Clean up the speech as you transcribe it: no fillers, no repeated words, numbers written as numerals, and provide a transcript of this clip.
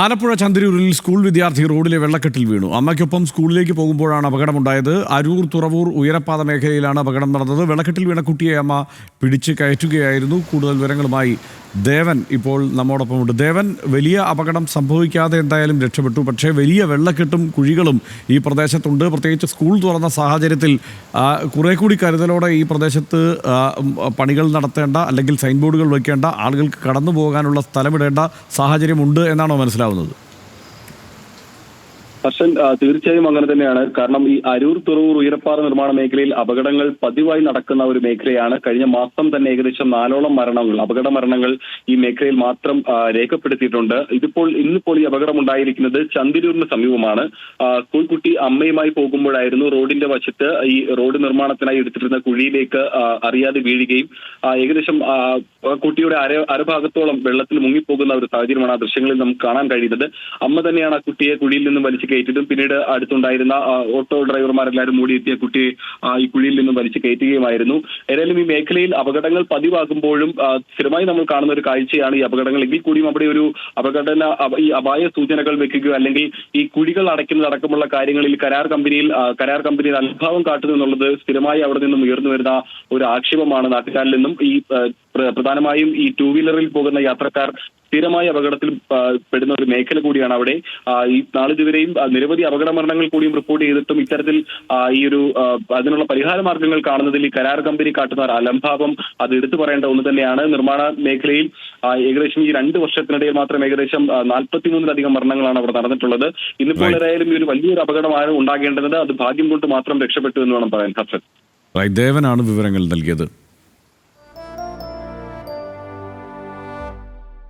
Alappuzha ചന്ദരൂരിൽ school വിദ്യാർത്ഥി റോഡിലെ വെള്ളക്കെട്ടിൽ വീണു. അമ്മയ്ക്കൊപ്പം സ്കൂളിലേക്ക് പോകുമ്പോഴാണ് അപകടമുണ്ടായത്. അരൂർ തുറവൂർ ഉയരപ്പാത മേഖലയിലാണ് അപകടം നടന്നത്. വെള്ളക്കെട്ടിൽ വീണ കുട്ടിയെ അമ്മ പിടിച്ച് കയറ്റുകയായിരുന്നു. കൂടുതൽ വിവരങ്ങളുമായി ദേവൻ ഇപ്പോൾ നമ്മോടൊപ്പമുണ്ട്. ദേവൻ, വലിയ അപകടം സംഭവിക്കാതെ എന്തായാലും രക്ഷപ്പെട്ടു. പക്ഷേ വലിയ വെള്ളക്കെട്ടും കുഴികളും ഈ പ്രദേശത്തുണ്ട്. പ്രത്യേകിച്ച് സ്കൂൾ തുറന്ന സാഹചര്യത്തിൽ കുറെ കൂടി കരുതലോടെ ഈ പ്രദേശത്ത് പണികൾ നടത്തേണ്ട, അല്ലെങ്കിൽ സൈൻ ബോർഡുകൾ വയ്ക്കേണ്ട, ആളുകൾക്ക് കടന്നു പോകാനുള്ള സ്ഥലമിടേണ്ട സാഹചര്യമുണ്ട് എന്നാണോ മനസ്സിലാവുന്നത്? ഹർഷൻ, തീർച്ചയായും അങ്ങനെ തന്നെയാണ്. കാരണം ഈ അരൂർ തുറവൂർ ഉയരപ്പാത നിർമ്മാണ മേഖലയിൽ അപകടങ്ങൾ പതിവായി നടക്കുന്ന ഒരു മേഖലയാണ്. കഴിഞ്ഞ മാസം തന്നെ ഏകദേശം 4ഓളം അപകട മരണങ്ങൾ ഈ മേഖലയിൽ മാത്രം രേഖപ്പെടുത്തിയിട്ടുണ്ട്. ഇന്നിപ്പോൾ ഈ അപകടം ഉണ്ടായിരിക്കുന്നത് ചന്ദരൂരിന് സമീപമാണ്. സ്കൂൾ കുട്ടി അമ്മയുമായി പോകുമ്പോഴായിരുന്നു റോഡിന്റെ വശത്ത് ഈ റോഡ് നിർമ്മാണത്തിനായി എടുത്തിരുന്ന കുഴിയിലേക്ക് അറിയാതെ വീഴുകയും ഏകദേശം കുട്ടിയുടെ അരഭാഗത്തോളം വെള്ളത്തിൽ മുങ്ങിപ്പോകുന്ന ഒരു സാഹചര്യമാണ് ആ ദൃശ്യങ്ങളിൽ നമുക്ക് കാണാൻ കഴിയുന്നത്. അമ്മ തന്നെയാണ് ആ കുട്ടിയെ കുഴിയിൽ നിന്നും വലിച്ചു കയറ്റിയതും പിന്നീട് അടുത്തുണ്ടായിരുന്ന ഓട്ടോ ഡ്രൈവർമാരെല്ലാവരും മൂടിയെത്തിയ കുട്ടിയെ ഈ കുഴിയിൽ നിന്നും വലിച്ചു കയറ്റുകയുമായിരുന്നു. ഏതായാലും ഈ മേഖലയിൽ അപകടങ്ങൾ പതിവാകുമ്പോഴും സ്ഥിരമായി നമ്മൾ കാണുന്ന ഒരു കാഴ്ചയാണ് ഈ അപകടങ്ങൾ. എങ്കിൽ കൂടിയും അവിടെ ഒരു ഈ അപായ സൂചനകൾ വെക്കുകയോ അല്ലെങ്കിൽ ഈ കുഴികൾ അടയ്ക്കുന്നതടക്കമുള്ള കാര്യങ്ങളിൽ കരാർ കമ്പനിയിൽ അൽഭാവം കാട്ടുന്നു എന്നുള്ളത് സ്ഥിരമായി അവിടെ നിന്നും ഉയർന്നു വരുന്ന ഒരു ആക്ഷേപമാണ് നാട്ടുകാരിൽ നിന്നും. ഈ പ്രധാനമായും ഈ ടൂ വീലറിൽ പോകുന്ന യാത്രക്കാർ സ്ഥിരമായ അപകടത്തിൽ പെടുന്ന ഒരു മേഖല കൂടിയാണ് അവിടെ. ഈ നാളിതുവരെയും നിരവധി അപകട മരണങ്ങൾ കൂടിയും റിപ്പോർട്ട് ചെയ്തിട്ടും ഇത്തരത്തിൽ ഈ ഒരു അതിനുള്ള പരിഹാര മാർഗങ്ങൾ കാണുന്നതിൽ ഈ കരാർ കമ്പനി കാട്ടുന്ന അലംഭാവം അത് എടുത്തു പറയേണ്ട ഒന്ന് തന്നെയാണ്. നിർമ്മാണ മേഖലയിൽ ഏകദേശം ഈ 2 വർഷത്തിനിടയിൽ മാത്രം ഏകദേശം 43-ലധികം മരണങ്ങളാണ് അവിടെ നടന്നിട്ടുള്ളത്. ഇന്നിപ്പോൾ ഏതായാലും ഈ ഒരു വലിയൊരു അപകടമാണ് ഉണ്ടാകേണ്ടത്. അത് ഭാഗ്യം കൊണ്ട് മാത്രം രക്ഷപ്പെട്ടു എന്ന് വേണം പറയാൻ. ഹർഷൻ, ദേവനാണ് വിവരങ്ങൾ നൽകിയത്.